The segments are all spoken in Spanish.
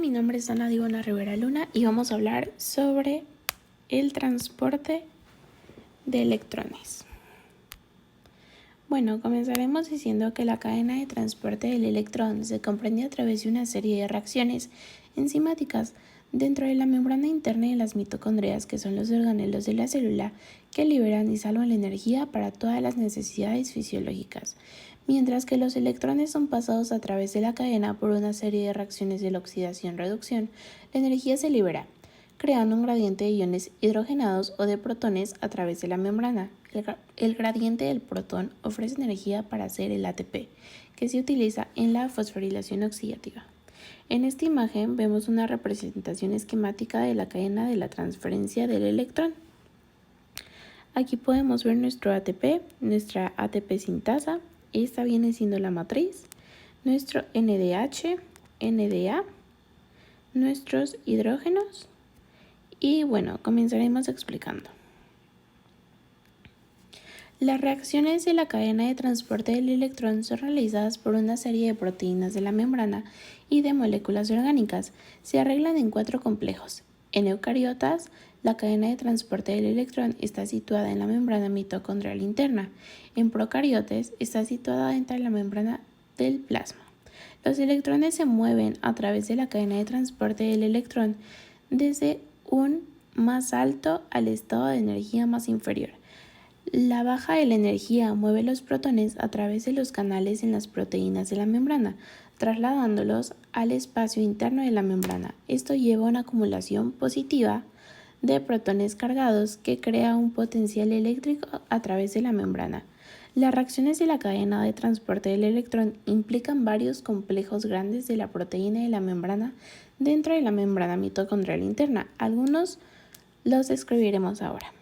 mi nombre es Ana Divona Rivera Luna y vamos a hablar sobre el transporte de electrones. Bueno, comenzaremos diciendo que la cadena de transporte del electrón se comprende a través de una serie de reacciones enzimáticas dentro de la membrana interna de las mitocondrias, que son los organelos de la célula que liberan y salvan la energía para todas las necesidades fisiológicas, mientras que los electrones son pasados a través de la cadena por una serie de reacciones de la oxidación-reducción. La energía se libera, creando un gradiente de iones hidrogenados o de protones a través de la membrana. El gradiente del protón ofrece energía para hacer el ATP, que se utiliza en la fosforilación oxidativa. En esta imagen vemos una representación esquemática de la cadena de la transferencia del electrón. Aquí podemos ver nuestro ATP, nuestra ATP sintasa. Esta viene siendo la matriz, nuestro NDH, NDA, nuestros hidrógenos y bueno, comenzaremos explicando. Las reacciones de la cadena de transporte del electrón son realizadas por una serie de proteínas de la membrana y de moléculas orgánicas. Se arreglan en 4 complejos. En eucariotas, la cadena de transporte del electrón está situada en la membrana mitocondrial interna. En procariotes está situada dentro de la membrana del plasma. Los electrones se mueven a través de la cadena de transporte del electrón desde un más alto al estado de energía más inferior. La baja de la energía mueve los protones a través de los canales en las proteínas de la membrana, trasladándolos al espacio interno de la membrana. Esto lleva a una acumulación positiva de protones cargados que crea un potencial eléctrico a través de la membrana. Las reacciones de la cadena de transporte del electrón implican varios complejos grandes de la proteína de la membrana dentro de la membrana mitocondrial interna. Algunos los describiremos ahora.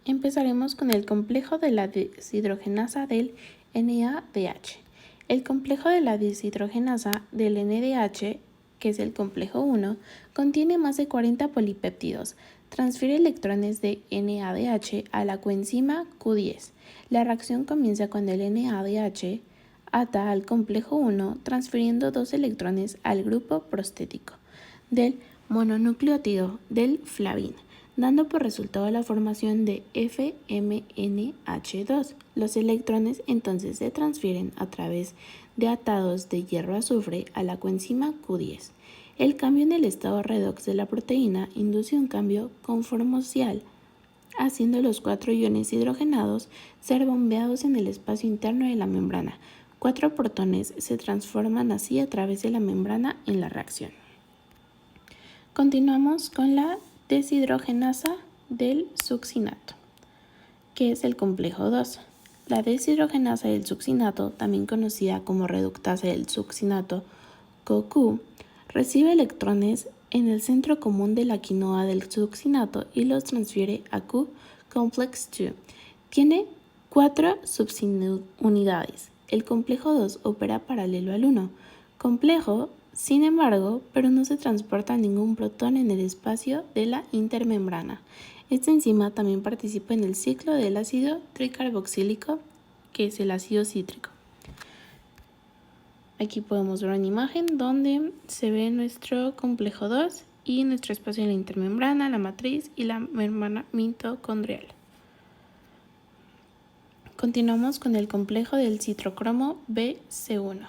Empezaremos con el complejo de la deshidrogenasa del NADH. El complejo de la deshidrogenasa del NADH, que es el complejo 1, contiene más de 40 polipéptidos. Transfiere electrones de NADH a la coenzima Q10. La reacción comienza cuando el NADH ata al complejo 1, transfiriendo 2 electrones al grupo prostético del mononucleótido del flavin, dando por resultado la formación de FMNH2. Los electrones entonces se transfieren a través de atados de hierro-azufre a la coenzima Q10. El cambio en el estado redox de la proteína induce un cambio conformancial, haciendo los 4 iones hidrogenados ser bombeados en el espacio interno de la membrana. 4 protones se transforman así a través de la membrana en la reacción. Continuamos con la deshidrogenasa del succinato, que es el complejo 2. La deshidrogenasa del succinato, también conocida como reductasa del succinato CoQ, recibe electrones en el centro común de la quinoa del succinato y los transfiere a Q-complex 2. Tiene 4 subunidades. El complejo 2 opera paralelo al 1. Complejo, sin embargo, pero no se transporta ningún protón en el espacio de la intermembrana. Esta enzima también participa en el ciclo del ácido tricarboxílico, que es el ácido cítrico. Aquí podemos ver una imagen donde se ve nuestro complejo 2 y nuestro espacio en la intermembrana, la matriz y la membrana mitocondrial. Continuamos con el complejo del citrocromo BC1.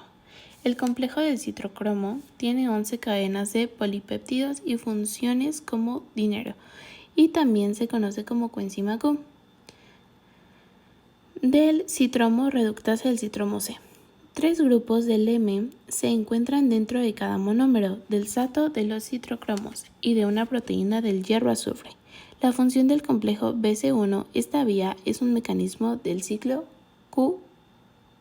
El complejo del citrocromo tiene 11 cadenas de polipéptidos y funciones como dinero, y también se conoce como coenzima Q. Del citromo reductasa del citromo C. 3 grupos del M se encuentran dentro de cada monómero del sato de los citrocromos y de una proteína del hierro-azufre. La función del complejo BC1, esta vía es un mecanismo del ciclo Q.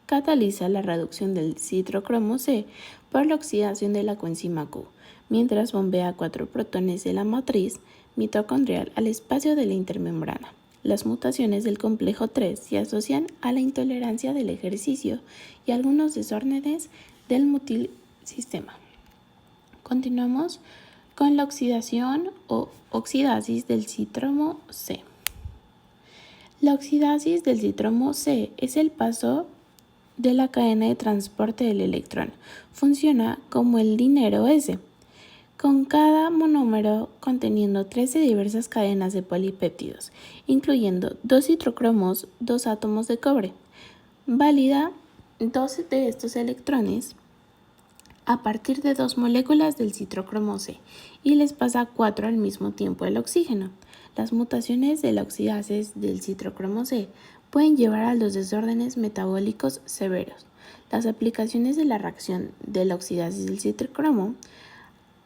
Cataliza la reducción del citrocromo C por la oxidación de la coenzima Q, mientras bombea 4 protones de la matriz mitocondrial al espacio de la intermembrana. Las mutaciones del complejo 3 se asocian a la intolerancia del ejercicio y algunos desórdenes del multisistema. Continuamos con la oxidación o oxidasis del citromo C. La oxidasis del citromo C es el paso de la cadena de transporte del electrón. Funciona como el dinero S, con cada monómero conteniendo 13 diversas cadenas de polipéptidos, incluyendo 2 citrocromos, 2 átomos de cobre. Valida 12 de estos electrones a partir de 2 moléculas del citrocromo C y les pasa 4 al mismo tiempo el oxígeno. Las mutaciones de la oxidases del citrocromo C pueden llevar a los desórdenes metabólicos severos. Las aplicaciones de la reacción de la oxidasis del citrocromo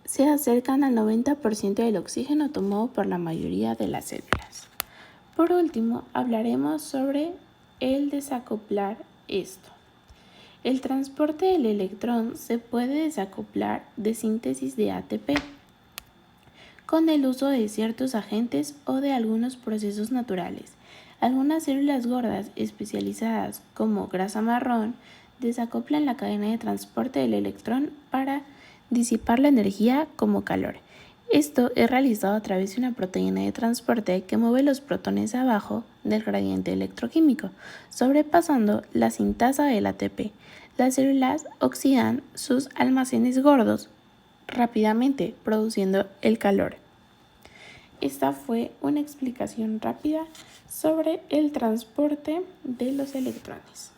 se acercan al 90% del oxígeno tomado por la mayoría de las células. Por último, hablaremos sobre el desacoplar esto. El transporte del electrón se puede desacoplar de síntesis de ATP con el uso de ciertos agentes o de algunos procesos naturales. Algunas células gordas especializadas como grasa marrón desacoplan la cadena de transporte del electrón para disipar la energía como calor. Esto es realizado a través de una proteína de transporte que mueve los protones abajo del gradiente electroquímico, sobrepasando la sintasa del ATP. Las células oxidan sus almacenes gordos rápidamente, produciendo el calor. Esta fue una explicación rápida sobre el transporte de los electrones.